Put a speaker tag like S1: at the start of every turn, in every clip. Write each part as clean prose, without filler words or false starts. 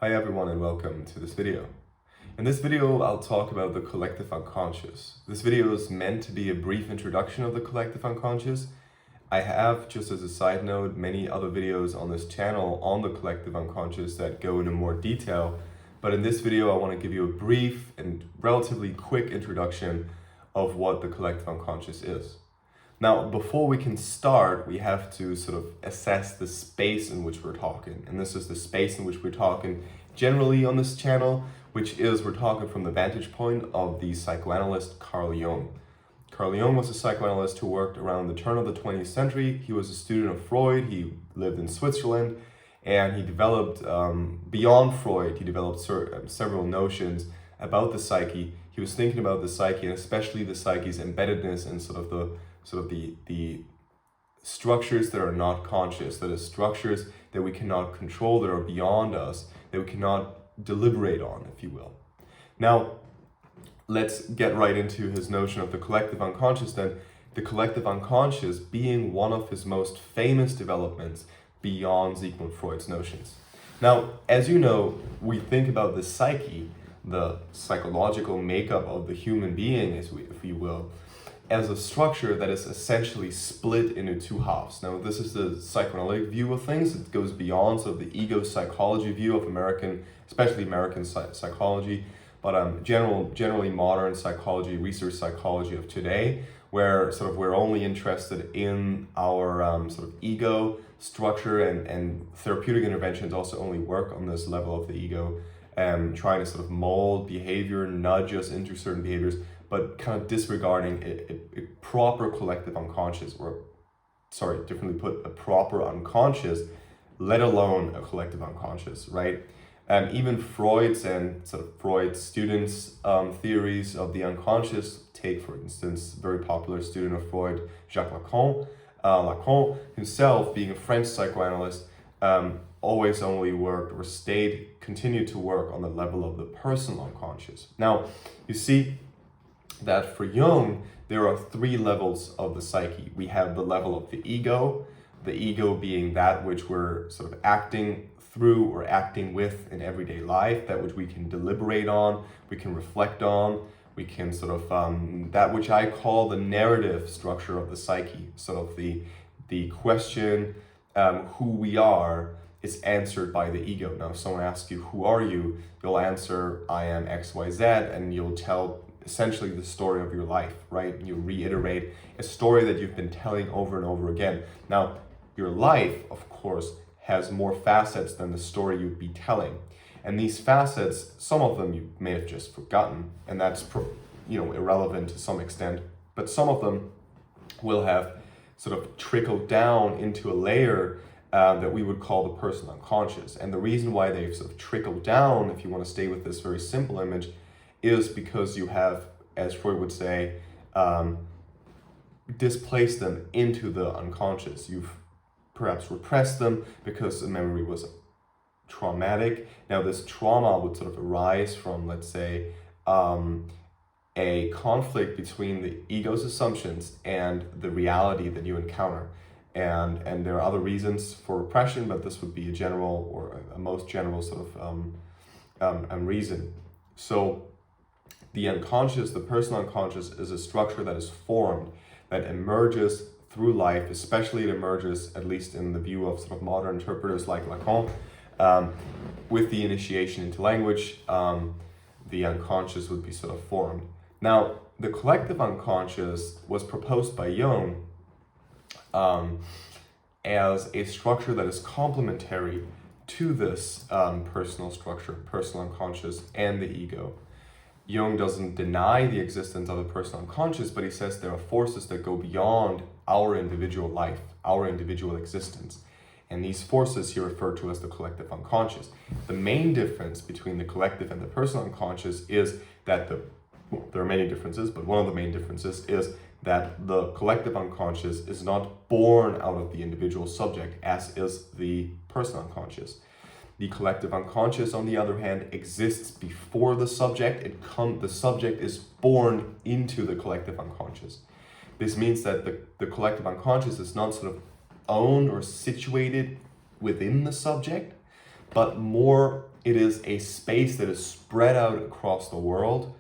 S1: Hi everyone and welcome to this video. In this video, I'll talk about the collective unconscious. This video is meant to be a brief introduction of the collective unconscious. I have, just as a side note, many other videos on this channel on the collective unconscious that go into more detail. But in this video, I want to give you a brief and relatively quick introduction of what the collective unconscious is. Now, before we can start, we have to sort of assess the space in which we're talking. And this is the space in which we're talking generally on this channel, which is we're talking from the vantage point of the psychoanalyst Carl Jung. Carl Jung was a psychoanalyst who worked around the turn of the 20th century. He was a student of Freud. He lived in Switzerland, and he developed, beyond Freud, he developed several notions about the psyche. He was thinking about the psyche, and especially the psyche's embeddedness in the structures that are not conscious, that is structures that we cannot control, that are beyond us, that we cannot deliberate on, if you will. Now, let's get right into his notion of the collective unconscious then. The collective unconscious being one of his most famous developments beyond Sigmund Freud's notions. Now, as you know, we think about the psyche, the psychological makeup of the human being, if you will, as a structure that is essentially split into two halves. Now, this is the psychoanalytic view of things. It goes beyond sort of the ego psychology view of especially American psychology, but generally modern psychology, research psychology of today, where sort of we're only interested in our sort of ego structure, and therapeutic interventions also only work on this level of the ego, trying to sort of mold behavior, nudge us into certain behaviors, but kind of disregarding a proper collective unconscious, or differently put, a proper unconscious, let alone a collective unconscious, right? Even Freud's and sort of Freud's students' theories of the unconscious, take for instance, very popular student of Freud, Jacques Lacan. Lacan himself, being a French psychoanalyst, always only worked or continued to work on the level of the personal unconscious. Now, you see that for Jung, there are three levels of the psyche. We have the level of the ego being that which we're sort of acting through or acting with in everyday life, that which we can deliberate on, we can reflect on, we can sort of, that which I call the narrative structure of the psyche, sort of the question, who we are, is answered by the ego. Now, if someone asks you, who are you? You'll answer, I am XYZ, and you'll tell essentially the story of your life, right? You reiterate a story that you've been telling over and over again. Now, your life, of course, has more facets than the story you'd be telling. And these facets, some of them you may have just forgotten, and that's irrelevant to some extent, but some of them will have sort of trickled down into a layer that we would call the personal unconscious. And the reason why they've sort of trickled down, if you want to stay with this very simple image, is because you have, as Freud would say, displaced them into the unconscious. You've perhaps repressed them because the memory was traumatic. Now, this trauma would sort of arise from, let's say, a conflict between the ego's assumptions and the reality that you encounter. And there are other reasons for repression, but this would be a general, or a most general sort of reason. So the unconscious, the personal unconscious, is a structure that is formed, that emerges through life, especially it emerges, at least in the view of sort of modern interpreters like Lacan, with the initiation into language. The unconscious would be sort of formed. Now, the collective unconscious was proposed by Jung as a structure that is complementary to this personal structure, personal unconscious, and the ego. Jung doesn't deny the existence of a personal unconscious, but he says there are forces that go beyond our individual life, our individual existence. And these forces he referred to as the collective unconscious. The main difference between the collective and the personal unconscious is that there are many differences, but one of the main differences is that the collective unconscious is not born out of the individual subject, as is the personal unconscious. The collective unconscious, on the other hand, exists before the subject. The subject is born into the collective unconscious. This means that the collective unconscious is not sort of owned or situated within the subject, but more it is a space that is spread out across the world,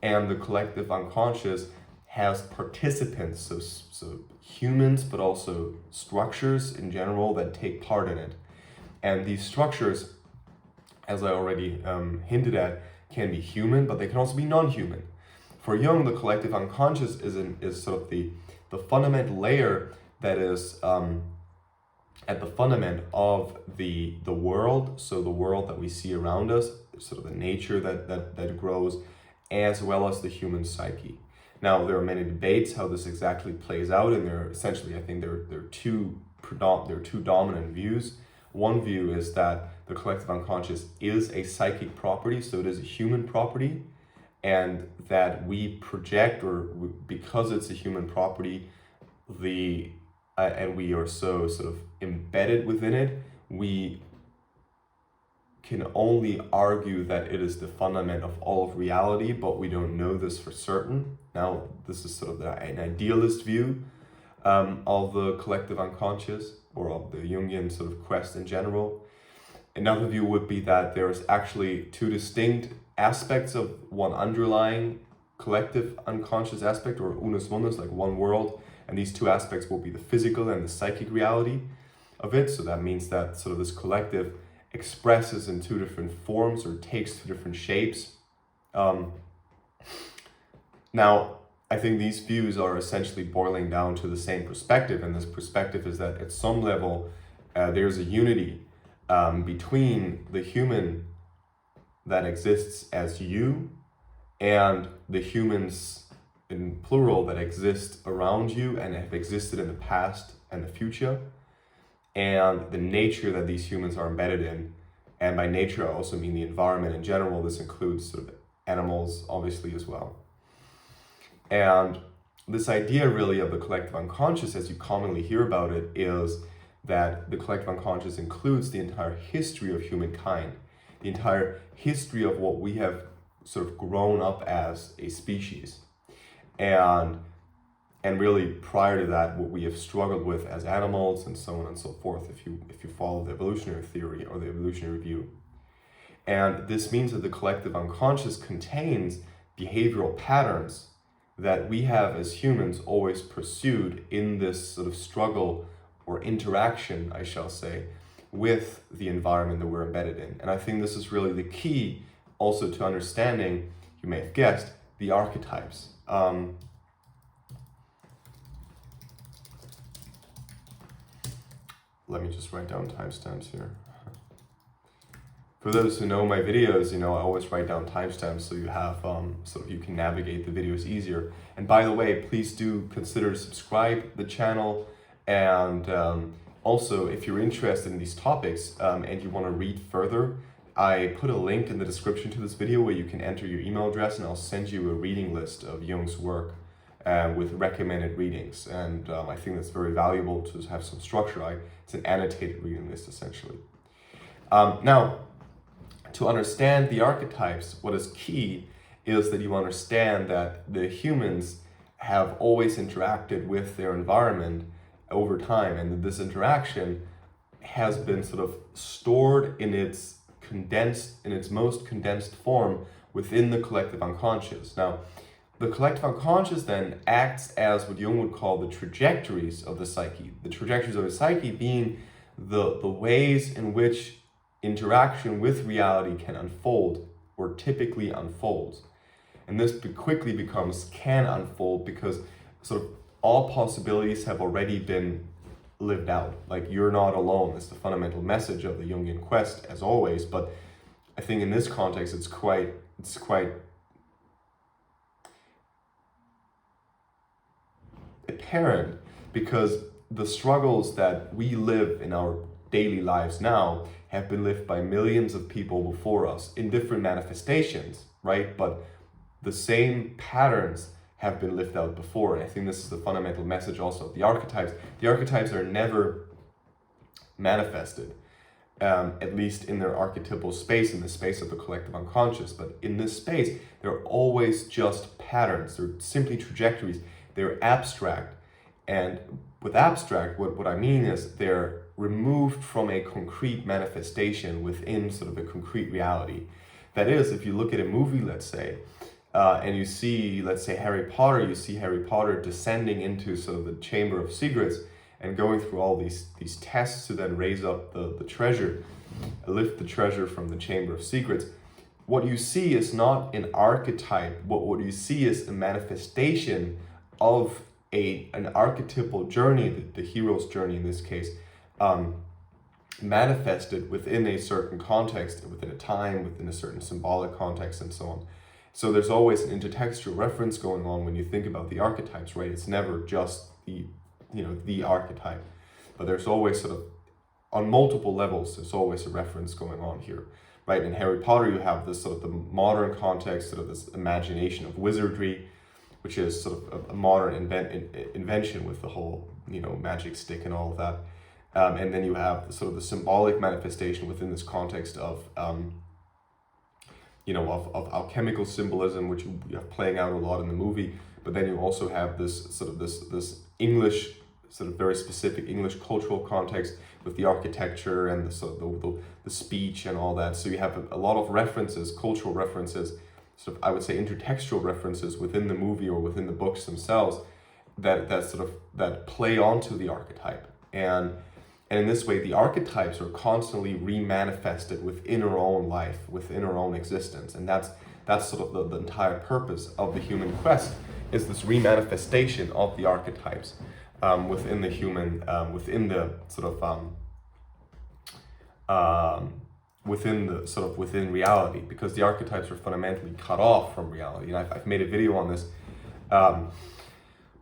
S1: and the collective unconscious has participants, so humans, but also structures in general that take part in it. And these structures, as I already hinted at, can be human, but they can also be non-human. For Jung, the collective unconscious is sort of the fundamental layer that is at the fundament of the world, so the world that we see around us, sort of the nature that grows, as well as the human psyche. Now, there are many debates how this exactly plays out, and there are essentially, I think there are two dominant views. One view is that the collective unconscious is a psychic property, so it is a human property, and that we project, because it's a human property, and we are so sort of embedded within it, we can only argue that it is the fundament of all of reality, but we don't know this for certain. Now, this is sort of an idealist view of the collective unconscious, or of the Jungian sort of quest in general. Another view would be that there's actually two distinct aspects of one underlying collective unconscious aspect, or unus mundus, like one world, and these two aspects will be the physical and the psychic reality of it. So that means that sort of this collective expresses in two different forms, or takes two different shapes. Now, I think these views are essentially boiling down to the same perspective, and this perspective is that at some level there's a unity between the human that exists as you and the humans in plural that exist around you and have existed in the past and the future, and the nature that these humans are embedded in. And by nature, I also mean the environment in general. This includes sort of animals, obviously, as well. And this idea really of the collective unconscious, as you commonly hear about it, is that the collective unconscious includes the entire history of humankind, the entire history of what we have sort of grown up as a species. And really prior to that, what we have struggled with as animals, and so on and so forth, if you follow the evolutionary theory or the evolutionary view. And this means that the collective unconscious contains behavioral patterns that we have as humans always pursued in this sort of struggle or interaction, I shall say, with the environment that we're embedded in. And I think this is really the key also to understanding, you may have guessed, the archetypes. Let me just write down timestamps here. For those who know my videos, I always write down timestamps so you have so you can navigate the videos easier. And by the way, please do consider subscribe the channel, and also if you're interested in these topics and you want to read further, I put a link in the description to this video where you can enter your email address, and I'll send you a reading list of Jung's work with recommended readings. And I think that's very valuable to have some structure. It's an annotated reading list, essentially. Now, to understand the archetypes, what is key is that you understand that the humans have always interacted with their environment over time, and that this interaction has been sort of stored in its most condensed form within the collective unconscious. Now, the collective unconscious then acts as what Jung would call the trajectories of the psyche. The trajectories of the psyche being the ways in which interaction with reality can unfold, or typically unfolds. And this quickly becomes can unfold, because sort of all possibilities have already been lived out. Like, you're not alone. That's the fundamental message of the Jungian quest, as always. But I think in this context, it's quite apparent, because the struggles that we live in our daily lives now have been lived by millions of people before us in different manifestations, right? But the same patterns have been lived out before. And I think this is the fundamental message also of the archetypes. The archetypes are never manifested, at least in their archetypal space, in the space of the collective unconscious. But in this space, they're always just patterns. They're simply trajectories. They're abstract. And with abstract, what I mean is they're removed from a concrete manifestation within sort of a concrete reality. That is, if you look at a movie, let's say, and you see, let's say, Harry Potter, you see Harry Potter descending into sort of the Chamber of Secrets and going through all these tests to then raise up the treasure, lift the treasure from the Chamber of Secrets. What you see is not an archetype. What you see is a manifestation of an archetypal journey, the hero's journey in this case, manifested within a certain context, within a time, within a certain symbolic context, and so on. So there's always an intertextual reference going on when you think about the archetypes, right? It's never just the archetype, but there's always sort of, on multiple levels, there's always a reference going on here, right? In Harry Potter, you have this sort of the modern context, sort of this imagination of wizardry, which is sort of a modern invention with the whole, magic stick and all of that. And then you have sort of the symbolic manifestation within this context of alchemical symbolism, which you have playing out a lot in the movie. But then you also have this sort of this English, sort of very specific English cultural context with the architecture and the sort of the speech and all that. So you have a lot of references, cultural references, sort of, I would say, intertextual references within the movie or within the books themselves that play onto the archetype. And in this way, the archetypes are constantly remanifested within our own life, within our own existence. And that's sort of the entire purpose of the human quest, is this remanifestation of the archetypes within the human, within reality, because the archetypes are fundamentally cut off from reality. And I've made a video on this,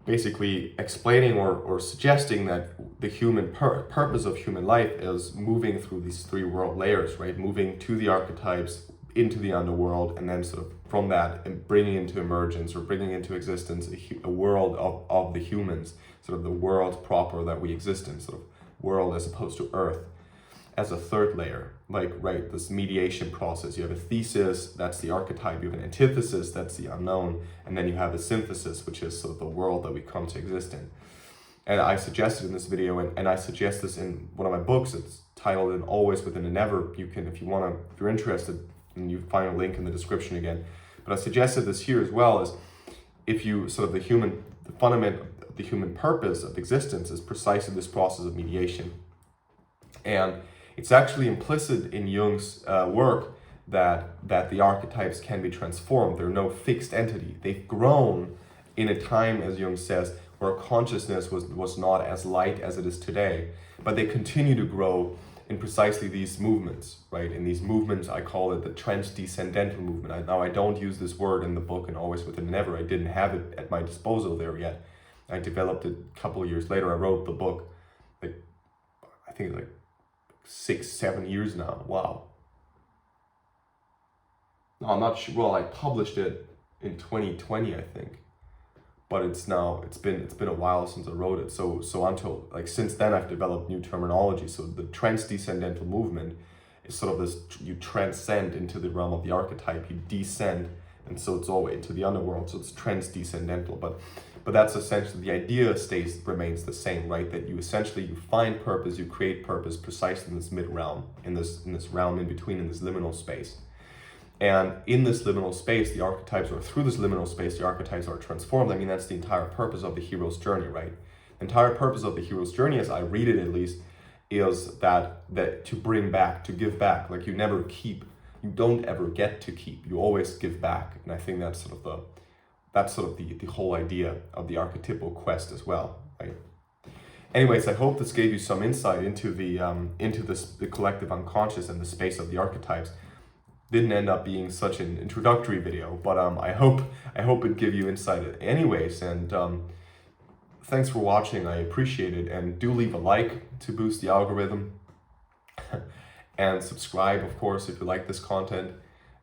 S1: basically explaining or suggesting that the human purpose of human life is moving through these three world layers, right? Moving to the archetypes, into the underworld, and then sort of from that and bringing into emergence or bringing into existence a world of the humans, sort of the world proper that we exist in, sort of world as opposed to earth, as a third layer, like, right, this mediation process. You have a thesis, that's the archetype. You have an antithesis, that's the unknown. And then you have a synthesis, which is sort of the world that we come to exist in. And I suggested in this video, and I suggest this in one of my books, it's titled "And Always Within a Never." You can, if you're interested, and you find a link in the description again. But I suggested this here as well, as if you sort of the fundament of the human purpose of existence is precisely this process of mediation. And it's actually implicit in Jung's work that the archetypes can be transformed. They're no fixed entity. They've grown in a time, as Jung says, where consciousness was not as light as it is today. But they continue to grow in precisely these movements, right? In these movements, I call it the transcendental movement. I don't use this word in the book and Always Within Never. I didn't have it at my disposal there yet. I developed it a couple of years later. I wrote the book, I think 6-7 years now. Wow. No, I'm not sure. Well, I published it in 2020, I think. But it's been a while since I wrote it. So until since then, I've developed new terminology. So the transcendental movement is sort of this: you transcend into the realm of the archetype, you descend, and so it's all into the underworld. So it's transcendental. But that's essentially the idea remains the same, right? That you find purpose, you create purpose precisely in this mid realm, in this realm in between, in this liminal space. And in this liminal space, the archetypes, or through this liminal space, the archetypes are transformed. I mean, that's the entire purpose of the hero's journey, right? The entire purpose of the hero's journey, as I read it at least, is that to bring back, to give back. Like, you never keep, you don't ever get to keep, you always give back. And I think that's sort of the whole idea of the archetypal quest as well, right? Anyways, I hope this gave you some insight into the collective unconscious and the space of the archetypes. Didn't end up being such an introductory video, but I hope it gave you insight anyways. And thanks for watching. I appreciate it, and do leave a like to boost the algorithm, and subscribe, of course, if you like this content.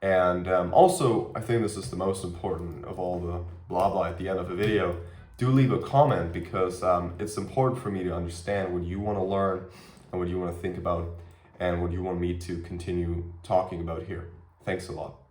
S1: And also, I think this is the most important of all the blah blah at the end of a video. Do leave a comment, because it's important for me to understand what you want to learn and what you want to think about, and what you want me to continue talking about here. Thanks a lot.